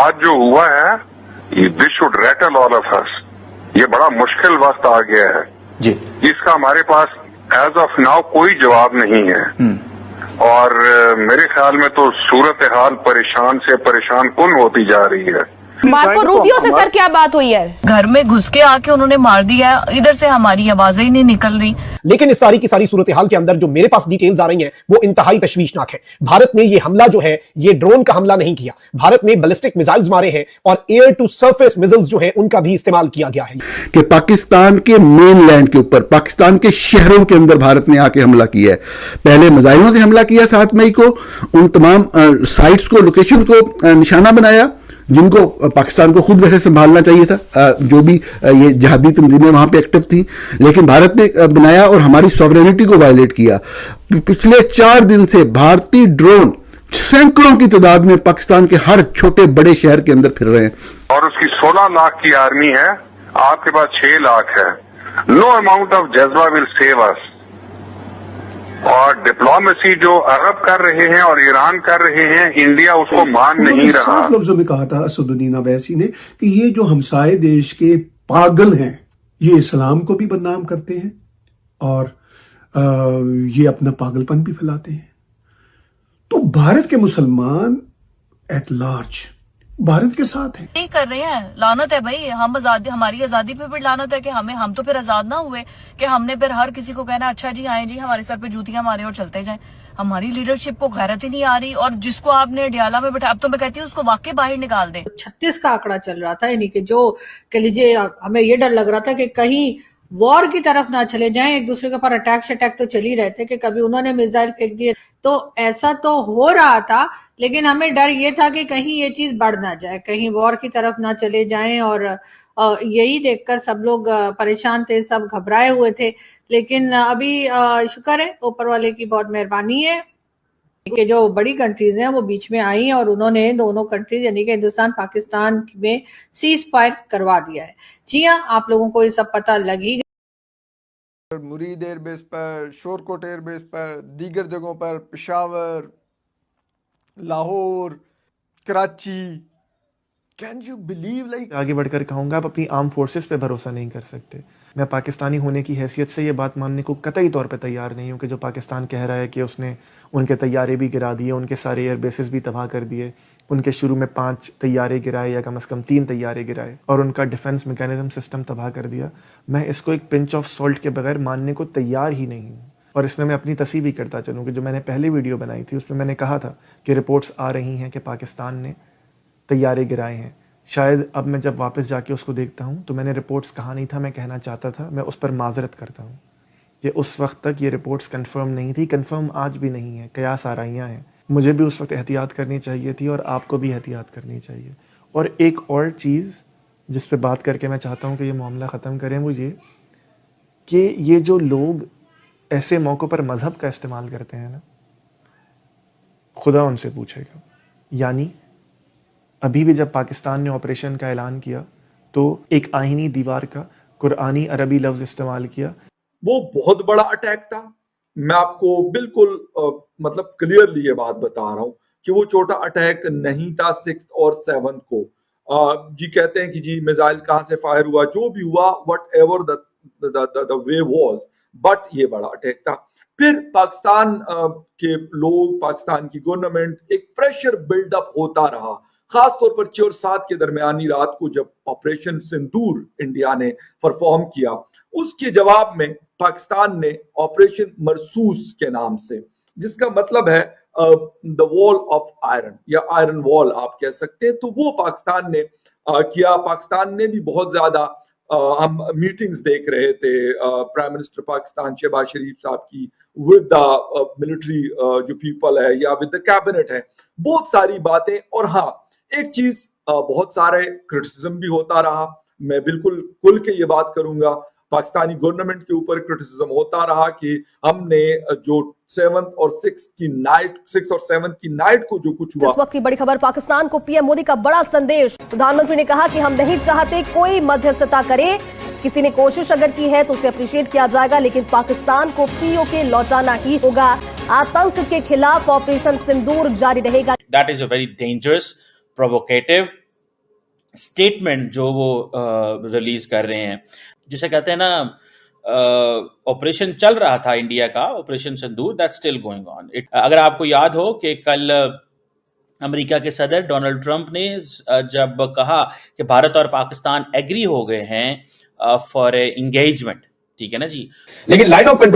आज जो हुआ है, this should rattle all of us. ये बड़ा मुश्किल वक्त आ गया है जी, इसका हमारे पास एज ऑफ नाउ कोई जवाब नहीं है। और मेरे ख्याल में तो सूरत हाल परेशान से परेशान कुन होती जा रही है। मार्को रूबियो से सर क्या बात हुई है? घर में घुस के आके उन्होंने मार दिया, इधर से हमारी आवाजें ही नहीं निकल रही। लेकिन इस सारी की सारी सूरत हाल के अंदर जो मेरे पास डिटेल्स आ रही हैं वो इंतहाई तशवीशनाक है। भारत ने ये हमला जो है ये ड्रोन का हमला नहीं किया, भारत ने बैलिस्टिक मिसाइल्स मारे हैं और एयर टू सरफेस मिसाइल्स जो है उनका भी इस्तेमाल किया गया है। कि पाकिस्तान के मेन लैंड के ऊपर, पाकिस्तान के शहरों के अंदर भारत ने आके हमला किया है। पहले मिसाइलों से हमला किया 7 मई को, उन तमाम साइट्स को, लोकेशन को निशाना बनाया जिनको पाकिस्तान को खुद वैसे संभालना चाहिए था, जो भी ये जिहादी तंजीमें वहां पे एक्टिव थी, लेकिन भारत ने बनाया और हमारी सॉवरेनिटी को वायलेट किया। पिछले 4 दिन से भारतीय ड्रोन सैकड़ों की तादाद में पाकिस्तान के हर छोटे बड़े शहर के अंदर फिर रहे हैं। और उसकी 16 लाख की आर्मी है, आपके पास 6 लाख है। नो अमाउंट ऑफ जज्बा विल सेव अस। और डिप्लोमेसी जो अरब कर रहे हैं और ईरान कर रहे हैं, इंडिया उसको मान नहीं रहा। साफ लफ्जों में कहा था असदुद्दीन अवैसी ने कि ये जो हमसाए देश के पागल हैं ये इस्लाम को भी बदनाम करते हैं और ये अपना पागलपन भी फैलाते हैं। तो भारत के मुसलमान एट लार्ज भारत के साथ हैं। नहीं कर रहे हैं, लानत है भाई। हम आजादी, हमारी आजादी पे भी लानत है कि हम तो फिर आजाद ना हुए कि हमने फिर हर किसी को कहना अच्छा जी आए जी हमारे सर पे जूतियां मारे और चलते जाएं। हमारी लीडरशिप को गैरत ही नहीं आ रही। और जिसको आपने डियाला में बैठा, अब तो मैं कहती हूँ उसको वाकई बाहर निकाल दे। 36 का आंकड़ा चल रहा था, यानी कि जो कह लीजिए हमें ये डर लग रहा था कि कहीं वॉर की तरफ ना चले जाएं, एक दूसरे के ऊपर अटैक तो चल ही रहे थे कि कभी उन्होंने मिसाइल फेंक दिए, तो ऐसा तो हो रहा था। लेकिन हमें डर ये था कि कहीं ये चीज बढ़ ना जाए, कहीं वॉर की तरफ ना चले जाएं। और यही देखकर सब लोग परेशान थे, सब घबराए हुए थे। लेकिन अभी शुक्र है ऊपर वाले की बहुत मेहरबानी है कि जो बड़ी कंट्रीज हैं वो बीच में आई और उन्होंने दोनों कंट्रीज यानी कि हिंदुस्तान पाकिस्तान में सीज फायर करवा दिया है। जी हाँ, आप लोगों को ये सब पता लग ही मुरीद एयरबेस पर, शोरकोट एयरबेस पर, दीगर जगहों पर, Peshawar, Lahore, Karachi, can you believe like. आगे बढ़कर कहूँगा आप अपनी आर्म फोर्सेस पे भरोसा नहीं कर सकते। मैं पाकिस्तानी होने की हैसियत से ये बात मानने को कतई तौर पे तैयार नहीं हूँ कि जो पाकिस्तान कह रहा है कि उसने उनके तैयारे भी गिरा दिए, उनके सारे एयर बेसिस भी तबाह कर दिए, उनके शुरू में 5 तैयारे गिराए या कम से कम 3 तैयारे गिराए और उनका डिफेंस मैकेनिज्म सिस्टम तबाह कर दिया, मैं इसको एक पिंच ऑफ सॉल्ट के बगैर मानने को तैयार ही नहीं हूँ। और इसमें मैं अपनी तस्वीर भी करता चलूँ कि जो मैंने पहले वीडियो बनाई थी उसमें मैंने कहा था कि रिपोर्ट्स आ रही हैं कि पाकिस्तान ने तैयारे गिराए हैं। शायद अब मैं जब वापस जाके उसको देखता हूँ तो मैंने रिपोर्ट्स कहा नहीं था, मैं कहना चाहता था, मैं उस पर माजरत करता हूँ कि उस वक्त तक ये रिपोर्ट्स कंफर्म नहीं थी, कंफर्म आज भी नहीं है, कयास आराइयाँ हैं। मुझे भी उस वक्त एहतियात करनी चाहिए थी और आपको भी एहतियात करनी चाहिए। और एक और चीज़ जिस पे बात करके मैं चाहता हूँ कि ये मामला ख़त्म करें, वो ये कि ये जो लोग ऐसे मौक़ों पर मज़हब का इस्तेमाल करते हैं ना, खुदा उनसे पूछेगा। यानी अभी भी जब पाकिस्तान ने ऑपरेशन का ऐलान किया तो एक आईनी दीवार का कुरानी अरबी लफ्ज़ इस्तेमाल किया। वो बहुत बड़ा अटैक था। मैं आपको बिल्कुल मतलब क्लियरली ये बात बता रहा हूँ कि वो छोटा अटैक नहीं था 6 और 7 को। जी कहते हैं कि जी मिसाइल कहाँ से फायर हुआ, जो भी हुआ, what ever the way was, but ये बड़ा अटैक था। फिर पाकिस्तान के लोग, पाकिस्तान की गवर्नमेंट, एक प्रेशर बिल्डअप होता रहा, खास तौर पर 6 और 7 के दरमियानी रात को जब ऑपरेशन सिंदूर इंडिया ने परफॉर्म किया, उसके जवाब में पाकिस्तान ने ऑपरेशन मरसूस के नाम से, जिसका मतलब है द वॉल ऑफ आयरन या आयरन वॉल आप कह सकते हैं, तो वो पाकिस्तान ने किया। पाकिस्तान ने भी बहुत ज्यादा हम मीटिंग्स देख रहे थे प्राइम मिनिस्टर पाकिस्तान शहबाज शरीफ साहब की विद द मिलिट्री जो पीपल है या विद द कैबिनेट है, बहुत सारी बातें। और हाँ, एक चीज बहुत सारे क्रिटिसिज्म भी होता रहा, मैं बिल्कुल खुल के ये बात करूंगा, पाकिस्तानी गवर्नमेंट के ऊपर क्रिटिसिज्म होता रहा कि हमने जो 7 और 6 और 7 की नाइट को जो कुछ हुआ। इस वक्त की बड़ी खबर, पाकिस्तान को पीएम मोदी का बड़ा संदेश। प्रधानमंत्री ने कहा कि हम नहीं चाहते कोई मध्यस्थता करे, किसी ने कोशिश अगर की है तो उसे अप्रिशिएट किया जाएगा, लेकिन पाकिस्तान को पीओके लौटाना ही होगा। आतंक के खिलाफ ऑपरेशन सिंदूर जारी रहेगा। That is a very dangerous, provocative statement जो वो रिलीज कर रहे हैं, जिसे कहते हैं ना ऑपरेशन चल रहा था इंडिया का, operation Sindoor, that's still going on. अगर आपको याद हो कि कल अमेरिका के सदर डोनाल्ड ट्रंप ने जब कहा कि भारत और पाकिस्तान एग्री हो गए हैं फॉर एंगेजमेंट, ठीक है ना जी, लेकिन लाइन ऑफ कंट्रोल